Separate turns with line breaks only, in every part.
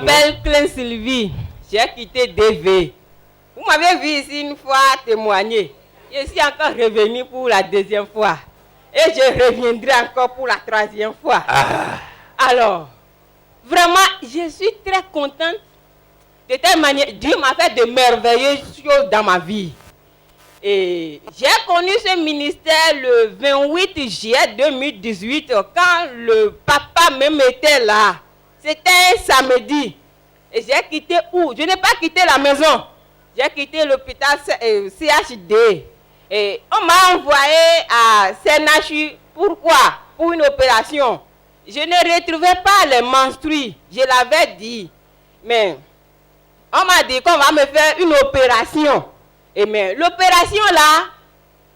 m'appelle Klein Sylvie. J'ai quitté DV. Vous m'avez vu ici une fois témoigner. Je suis encore revenu pour la deuxième fois. Et je reviendrai encore pour la troisième fois. Alors, vraiment, je suis très contente. De telle manière, Dieu m'a fait de merveilleuses choses dans ma vie. Et j'ai connu ce ministère le 28 juillet 2018 quand le papa même était là. C'était un samedi. Et j'ai quitté où? Je n'ai pas quitté la maison. J'ai quitté l'hôpital CHD. Et on m'a envoyé à CNHU. Pourquoi? Pour une opération. Je ne retrouvais pas les menstrues. Je l'avais dit. Mais on m'a dit qu'on va me faire une opération. Et mais l'opération là,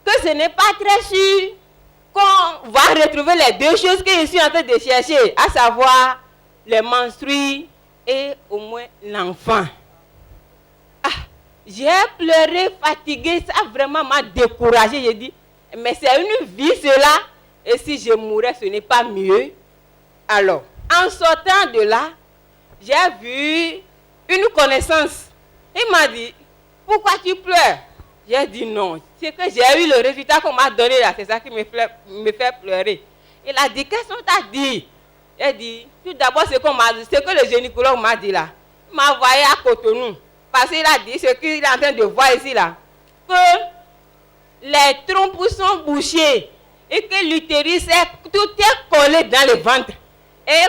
que ce n'est pas très sûr qu'on va retrouver les deux choses que je suis en train de chercher, à savoir les menstrues et au moins l'enfant. J'ai pleuré, fatigué, ça vraiment m'a découragé. J'ai dit, mais c'est une vie cela, et si je mourais, ce n'est pas mieux. Alors, en sortant de là, j'ai vu une connaissance. Il m'a dit, pourquoi tu pleures? J'ai dit non. C'est que j'ai eu le résultat qu'on m'a donné là, c'est ça qui me fait pleurer. Il a dit, qu'est-ce qu'on t'a dit? J'ai dit, tout d'abord, ce que le gynécologue m'a dit là. Il m'a envoyé à Cotonou. Parce qu'il a dit ce qu'il est en train de voir ici là. Que les trompes sont bouchées et que l'utérus, tout est collé dans le ventre. Et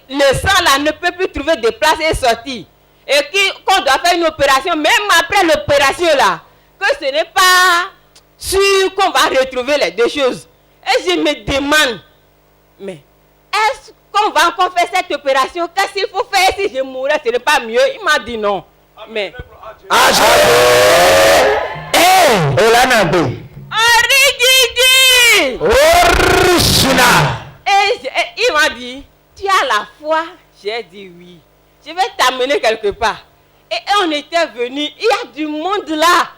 le sang là ne peut plus trouver de place et sortir. Et qu'on doit faire une opération, même après l'opération là, que ce n'est pas sûr qu'on va retrouver les deux choses. Et je me demande, mais est-ce qu'on va encore faire cette opération? Qu'est-ce qu'il faut faire si je mourais? Ce n'est pas mieux. Il m'a dit non. Mais et il m'a dit, tu as la foi? J'ai dit oui. Je vais t'amener quelque part. Et on était venu, il y a du monde là.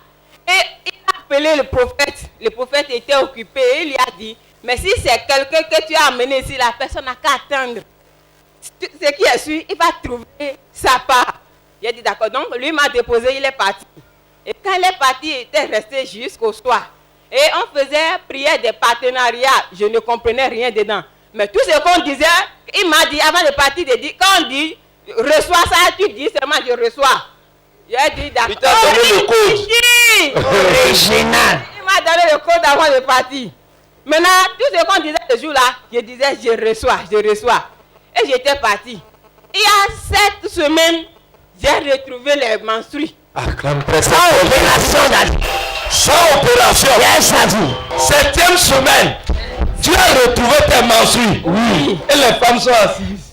Et il a appelé le prophète. Le prophète était occupé. Et il lui a dit, mais si c'est quelqu'un que tu as amené ici, la personne n'a qu'à attendre. Ce qui est sûr, il va trouver sa part. J'ai dit d'accord. Donc lui m'a déposé, il est parti. Et quand il est parti, il était resté jusqu'au soir. Et on faisait prière des partenariats. Je ne comprenais rien dedans. Mais tout ce qu'on disait, il m'a dit avant de partir, quand on dit reçois ça, tu dis seulement je reçois. J'ai dit d'accord.
Il t'a donné le code.
Original. Il m'a donné le code avant de partir. Maintenant, tout ce qu'on disait ce jour-là, je disais je reçois, je reçois. Et j'étais parti. Il y a 7 semaines, j'ai retrouvé les menstrues.
Acclame très fort. Sans opération. Sans opération. 7e semaine. Tu as retrouvé tes menstrues. Oui. Et les femmes sont assises.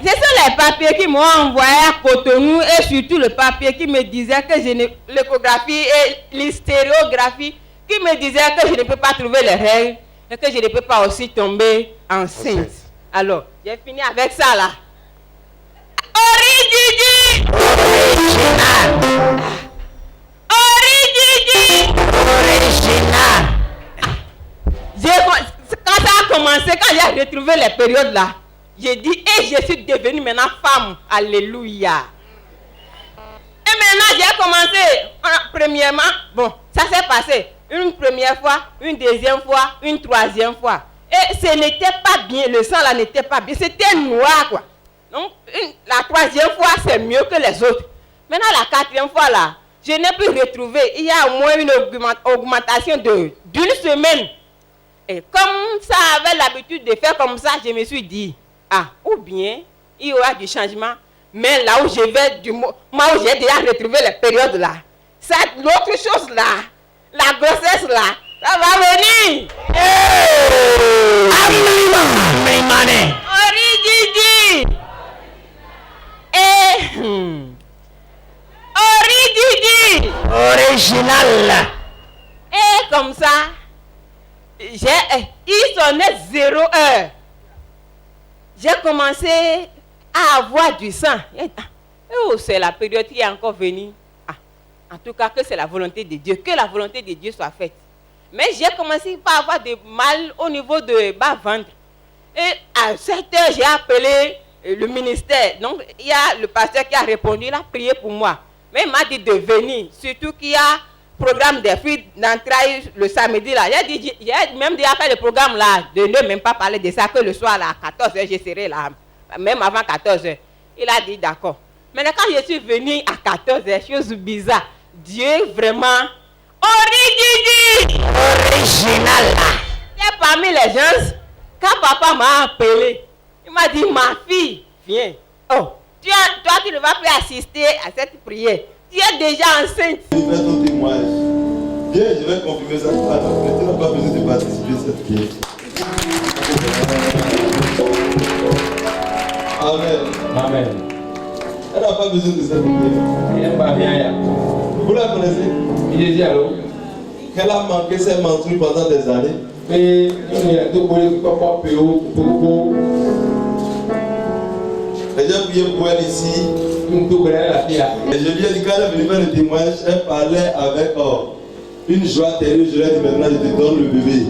Ce sont les papiers qui m'ont envoyé à Cotonou et surtout le papier qui me disait que l'échographie et l'hystérographie qui me disait que je ne peux pas trouver les règles et que je ne peux pas aussi tomber enceinte. Alors, j'ai fini avec ça là. Original. Quand ça a commencé, quand j'ai retrouvé les périodes là, j'ai dit, et je suis devenue maintenant femme. Alléluia. Et maintenant, j'ai commencé, premièrement, bon, ça s'est passé. Une première fois, une deuxième fois, une troisième fois. Et ce n'était pas bien, le sang là n'était pas bien, c'était noir quoi. Donc, la troisième fois, c'est mieux que les autres. Maintenant, la 4e fois là, je n'ai plus retrouvé. Il y a au moins une augmentation d'une semaine. Et comme ça avait l'habitude de faire comme ça, je me suis dit, ou bien il y aura du changement, mais là où je vais, moi où j'ai déjà retrouvé les périodes là, ça, l'autre chose là, la grossesse là, ça va venir. Origidi. Origidi. Original. Et comme ça, il sonnait 0 heure. J'ai commencé à avoir du sang. Oh, c'est la période qui est encore venue. En tout cas, que c'est la volonté de Dieu. Que la volonté de Dieu soit faite. Mais j'ai commencé par avoir du mal au niveau de bas-ventre. Et à 7 heures, j'ai appelé le ministère. Donc, il y a le pasteur qui a répondu, il a prié pour moi. Mais il m'a dit de venir. Surtout qu'il y a programme des filles d'entrailles le samedi là. J'ai même déjà fait le programme là. De ne même pas parler de ça, que le soir là, à 14 h, je serai là. Même avant 14 h. Il a dit d'accord. Maintenant, quand je suis venue à 14 h, chose bizarre. Dieu vraiment original là. Et parmi les gens, quand papa m'a appelé, il m'a dit, ma fille, viens. Oh, toi, tu ne vas plus assister à cette prière. Tu es déjà enceinte.
Je vais faire ton témoignage. Viens, je vais confirmer ça. Attends, tu n'as pas besoin de participer à cette prière. Amen.
Amen.
Elle n'a pas besoin de cette prière. Vous la connaissez?
Il dit alors.
Qu'elle a manqué ses menstrues pendant des années.
Mais
Et j'ai prié pour elle ici. Et je lui ai dit quand elle est venue faire le témoignage, elle parlait avec une joie terrible. Je lui ai dit maintenant je te donne le bébé.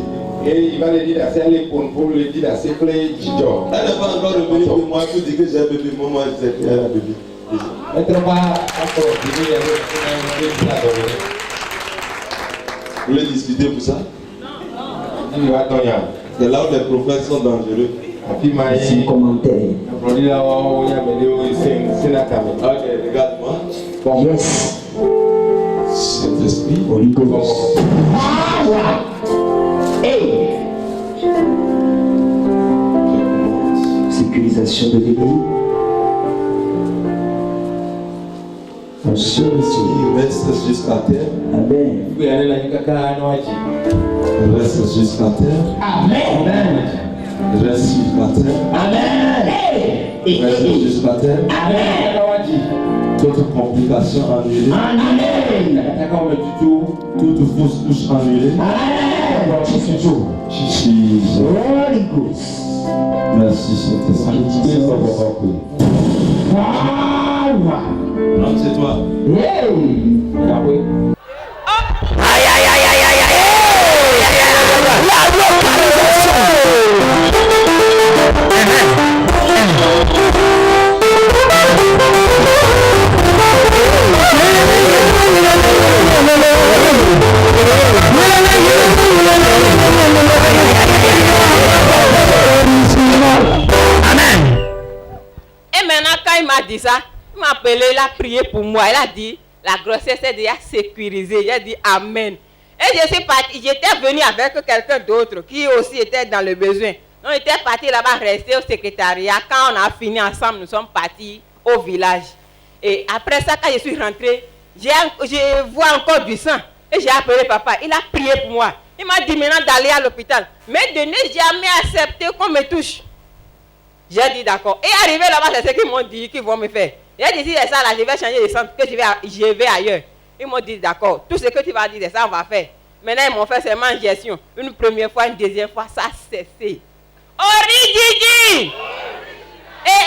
Et il va le dire à ses pour le dire à ses clés.
Elle n'est pas encore revenue pour moi pour dire que j'ai un bébé. Moi, je sais qu'elle a un bébé. Vous voulez discuter pour ça? C'est là où les prophètes sont dangereux.
C'est un commentaire.
Ok, regarde-moi.
Yes.
Saint-Esprit.
Holy Ghost. Hey. Sécurisation de bébé.
Il reste jusqu'à terre.
Amen.
Il reste jusqu'à terre.
Amen.
Il reste jusqu'à terre.
Amen.
Il reste jusqu'à terre.
Amen.
Toute complication annulée.
Amen.
Toute fausse couche annulée.
Amen.
Jesus.
Holy Ghost.
Merci Saint-Esprit. Non, c'est toi.
Hey.
Aïe aïe aïe aïe aïe aïe. La localisation. Amen.
Et maintenant, quand il m'a dit ça, il m'a appelé, il a prié pour moi. Il a dit, la grossesse est déjà sécurisée. Il a dit Amen. Et je suis parti, j'étais venu avec quelqu'un d'autre qui aussi était dans le besoin. On était parti là-bas, resté au secrétariat. Quand on a fini ensemble, nous sommes partis au village. Et après ça, quand je suis rentré, je vois encore du sang. Et j'ai appelé papa. Il a prié pour moi. Il m'a dit maintenant d'aller à l'hôpital. Mais de ne jamais accepter qu'on me touche. J'ai dit d'accord. Et arrivé là-bas, c'est ce qu'ils m'ont dit qu'ils vont me faire. J'ai dit si c'est ça là, je vais changer de centre, que je vais ailleurs. Ils m'ont dit d'accord. Tout ce que tu vas dire, c'est ça, on va faire. Maintenant, ils m'ont fait seulement une gestion. Une première fois, une deuxième fois, ça a cessé. Origigi! Et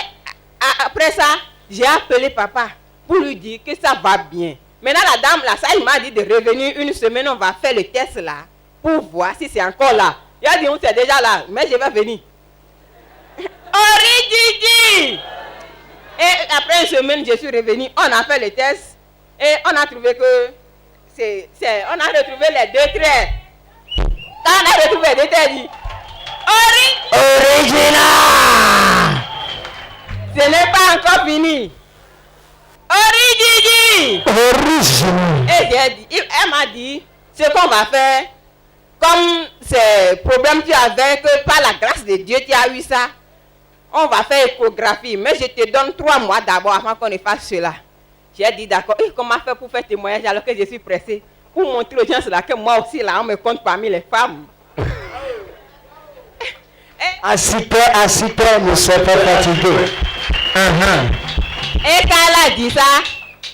après ça, j'ai appelé papa pour lui dire que ça va bien. Maintenant, la dame là, ça, il m'a dit de revenir une semaine, on va faire le test là, pour voir si c'est encore là. Il a dit, on c'est déjà là, mais je vais venir. Origigi! Et après une semaine, je suis revenu, on a fait le test et on a trouvé que on a retrouvé les deux traits. Quand on a retrouvé les deux traits, dit
Original.
Ce n'est pas encore fini. Origigi!
Original.
Et j'ai dit, elle m'a dit, ce qu'on va faire, comme ces problèmes que tu avais, que par la grâce de Dieu, tu as eu ça, on va faire échographie, mais je te donne 3 mois d'abord avant qu'on ne fasse cela. J'ai dit d'accord. Et comment faire pour faire témoignage alors que je suis pressée? Pour montrer aux gens là que moi aussi là, on me compte parmi les femmes.
Assiter, ne sois pas fatigué.
Et quand elle a dit ça,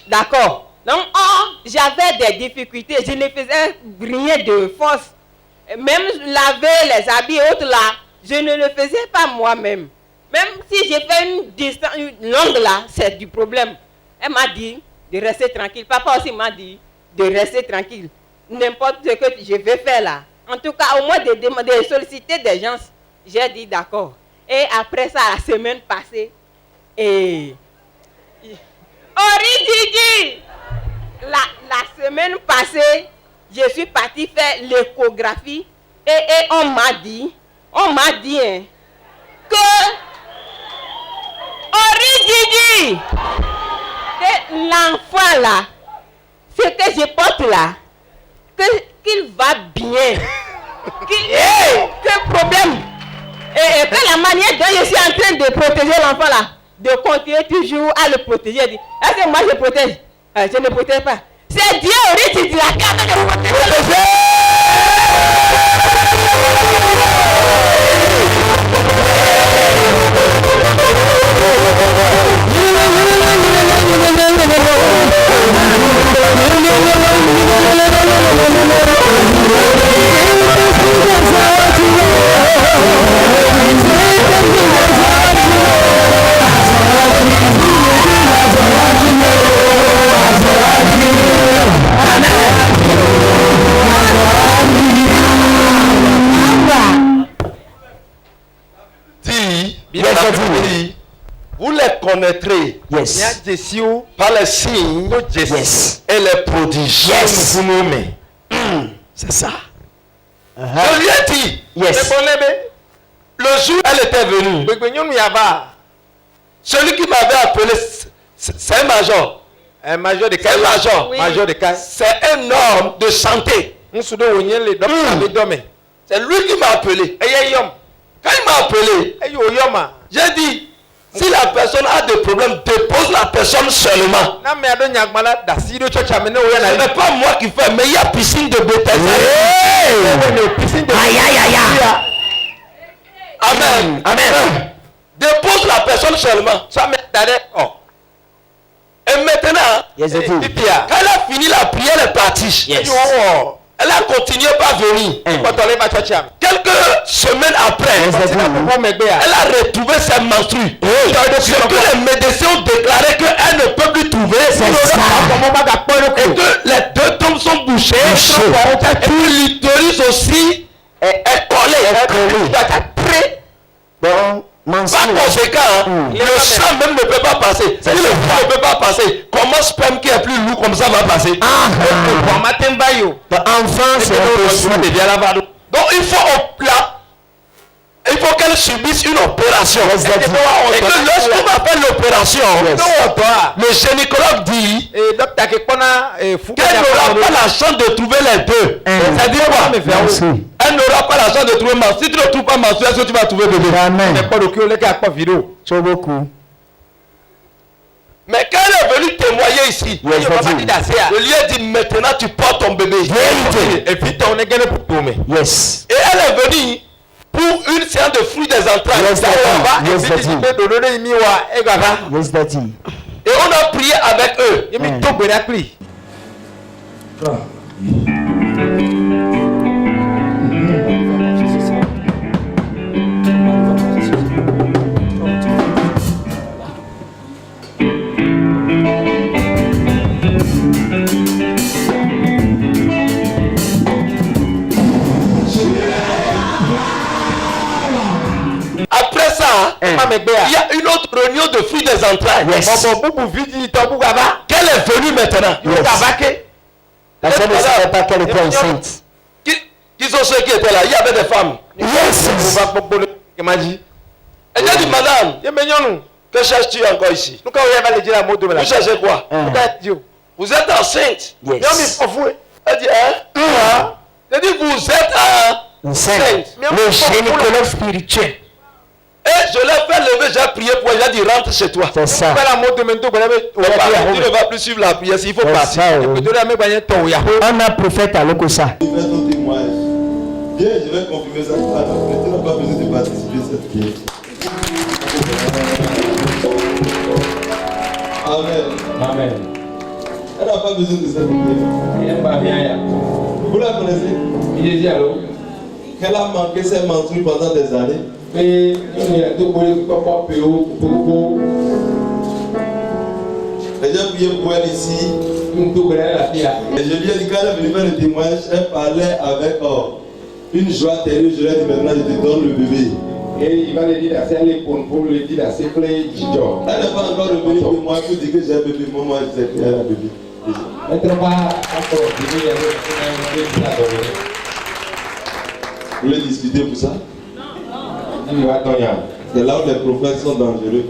d'accord. Donc, j'avais des difficultés, je ne faisais rien de force. Même laver les habits et autres là, je ne le faisais pas moi-même. Même si j'ai fait une distance longue là, c'est du problème. Elle m'a dit de rester tranquille. Papa aussi m'a dit de rester tranquille. N'importe ce que je vais faire là. En tout cas, au moins de solliciter des gens. J'ai dit d'accord. Et après ça, la semaine passée, Orididi, la semaine passée, je suis partie faire l'échographie et on m'a dit hein, que Orididi, que l'enfant là, ce que je porte là, qu'il va bien, que problème, et que la manière dont je suis en train de protéger l'enfant là, de continuer toujours à le protéger. Est-ce que moi je protège? Je ne protège pas. C'est Dieu qui dit la carte de protéger.
Vous les connaîtrez par les signes et les prodiges. C'est ça. Je lui ai dit, le jour où elle était venue, celui qui m'avait appelé, c'est un major. Un major de quel major? Oui. Major de quel? C'est un homme de santé. C'est lui qui m'a appelé. Quand il m'a appelé, j'ai dit, si la personne a des problèmes, dépose la personne seulement. Ce n'est pas moi qui fais, mais il y a piscine de Bethesda. Amen. Amen. Dépose la personne seulement. Et maintenant, quand elle a fini la prière, elle est partie. Elle a continué par venir. Quelques semaines après, elle a retrouvé ses menstrues. Ce que les médecins ont déclaré qu'elle ne peut plus trouver. Et que les deux tombes sont bouchées. Et que l'utérus aussi est collé. Par conséquent, le sang même ne peut pas passer. Si le sang ne peut pas passer, comment sperme qui est plus lourd comme ça va passer? Enfin, c'est donc il faut qu'elle subisse une opération. Et que lorsqu'on va faire l'opération, le gynécologue dit qu'elle n'aura pas la chance de trouver les deux. C'est-à-dire quoi? Elle n'aura pas la chance de trouver menstrues. Si tu ne trouves pas menstrues, est-ce que tu vas trouver bébé? Mais quand elle est venue témoigner ici, je lui ai dit maintenant tu portes ton bébé. Et puis ton est gagné pour tomber. Et elle est venue pour une séance de fruits des entrailles. Et on a prié avec eux. Après ça, il y a une autre réunion de fruits des entrailles. Qu'elle est venue maintenant. La femme ne savait pas qu'elle était enceinte. Qui sont ceux qui étaient là? Il y avait des femmes. Elle a dit, madame, que cherches-tu encore ici? Vous cherchez quoi? Vous êtes enceinte. Elle dit, hein? Elle dit, vous êtes enceinte. Le gynécologue spirituel. Et je l'ai fait lever, j'ai prié pour elle, j'ai dit rentre chez toi. C'est ça. Tu ne vas plus suivre la prière, s'il faut partir. On a prophète à l'Okosa.
Je vais ton témoignage. Viens, je vais confirmer ça. Tu n'as pas besoin de participer à cette prière. Amen. Amen. Elle n'a pas besoin de cette prière. Vous la connaissez? Qu'elle a manqué ses menstrues pendant des années. Et il y a deux collègues qui peuvent pas payer au j'ai prié pour elle ici. Et je lui ai dit quand elle est venue faire le témoignage, elle parlait avec une joie terrible. Je lui ai dit maintenant je te donne le bébé. Et il va lui dire assez aller pour lui dire assez plein. Elle n'est pas encore revenue pour moi pour dire que j'ai un bébé. Moi je sais qu'elle a un bébé. Vous voulez discuter pour ça? C'est là où les prophètes sont dangereux.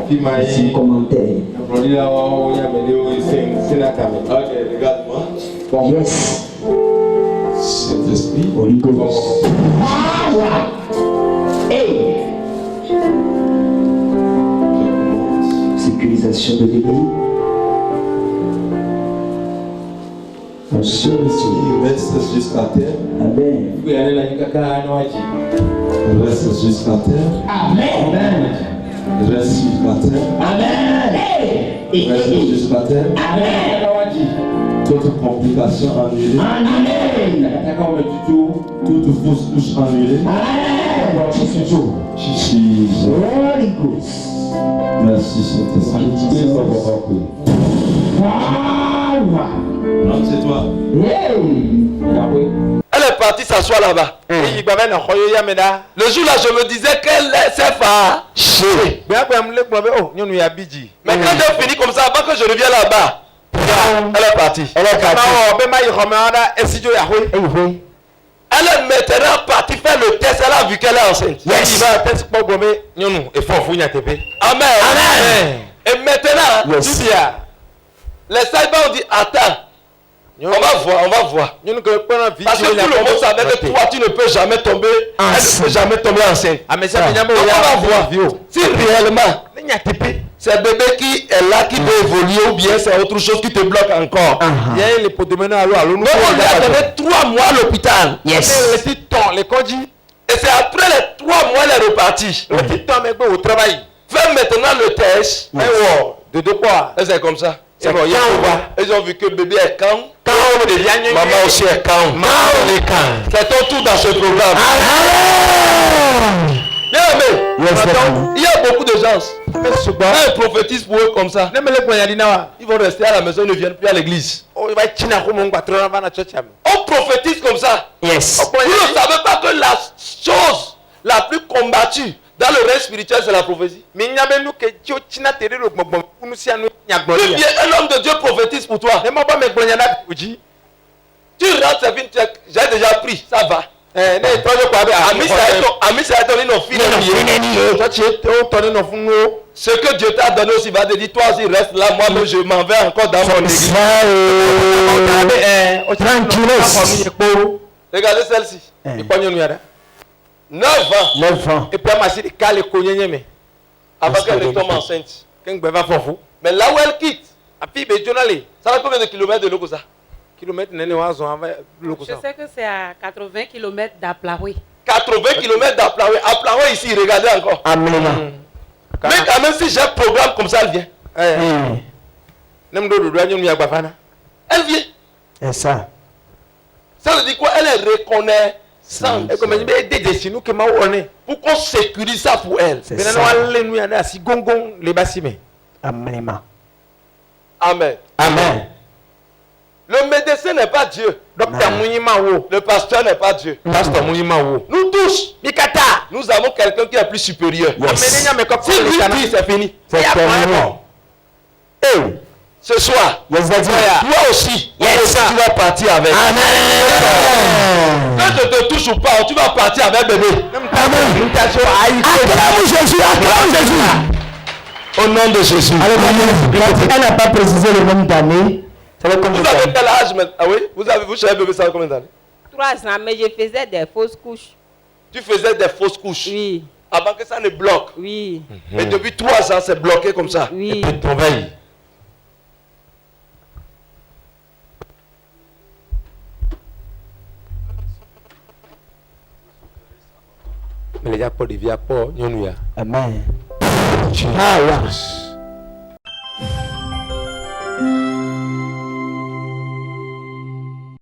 C'est commentaire.
Ok, regarde-moi.
Yes.
Saint-Esprit.
Holy Ghost. Hey. Sécurisation de bébé. On se
Il reste jusqu'à terre.
Amen.
Il reste jusqu'à terre.
Amen.
Il reste jusqu'à terre.
Amen.
Il reste jusqu'à terre.
Amen.
Toute complication annulée.
Amen.
Toute fausse touche annulée.
Amen.
Chichi.
Holy Ghost.
Merci Saint-Esprit. Rentre chez toi. Elle est partie s'asseoir là-bas. Le jour là, je me disais qu'elle s'est fâchée. Mais quand j'ai fini comme ça, avant que je revienne là-bas, elle est partie. Elle est maintenant partie faire le test. Elle a vu qu'elle est enceinte.
Yes.
Amen. Et maintenant,
Yes.
les sages ont dit attends. On va voir. Parce que tout le monde savait que toi, tu ne peux jamais tomber. Elle ne peut jamais tomber enceinte. Donc on va voir si réellement c'est bébé qui est là, qui peut évoluer, ou bien c'est autre chose qui te bloque encore. Donc on lui a donné 3 mois à l'hôpital.
Yes.
Et c'est après les 3 mois elle est repartie. Fais maintenant le test. Et c'est comme ça. Ils ont vu que le bébé est calme. Maman aussi est calme. C'est ton tour dans ce programme. Bien aimé. Il y a beaucoup de gens. Quand ils prophétisent pour eux comme ça, ils vont rester à la maison, ils ne viennent plus à l'église. On prophétise comme ça.
Yes.
Vous ne savez pas que la chose la plus combattue dans le règne spirituel, c'est la prophétie. Ou bien un homme de Dieu prophétise pour toi. Tu rentres, c'est fini, j'ai déjà pris, ça va. Ce que Dieu t'a donné aussi va te dire, toi aussi reste là, moi je m'en vais encore dans mon église. Regardez celle-ci. 9 ans. Et puis elle m'a avant qu'elle ne tombe enceinte. Mais là où elle quitte, ça va combien de kilomètres de Lokosa?
Je sais que c'est à 80 km d'Aplaoué.
80 km d'Aplaoué. Aplaoué ici, regardez encore.
Amen.
Mais quand même si j'ai un programme comme ça, elle vient. Elle vient.
C'est ça.
Ça veut dire quoi? Elle est reconnaissante. Pour qu'on sécurise ça pour elle.
C'est ça. Amen.
Amen.
Amen.
Le médecin n'est pas Dieu. Le pasteur n'est pas Dieu. Nous tous, nous avons quelqu'un qui est plus supérieur.
Yes.
Si lui dit, c'est fini.
C'est terminé.
Ce soir,
Yes, daddy.
toi aussi,
Yes.
tu vas partir avec.
Amen.
Quand je te touche ou pas, tu vas partir avec bébé.
Amen. Acclame Jésus, acclame Jésus.
Au nom de Jésus.
Elle n'a pas précisé le nombre d'années. Ça va comme
Vous avez quel âge maintenant? Ah oui? Vous savez bébé ça a combien d'années?
3 ans, mais je faisais des fausses couches.
Tu faisais des fausses couches.
Oui,
Avant que ça ne bloque.
oui,
Et depuis 3 ans, c'est bloqué comme ça.
oui.
Amen. Ah, ouais.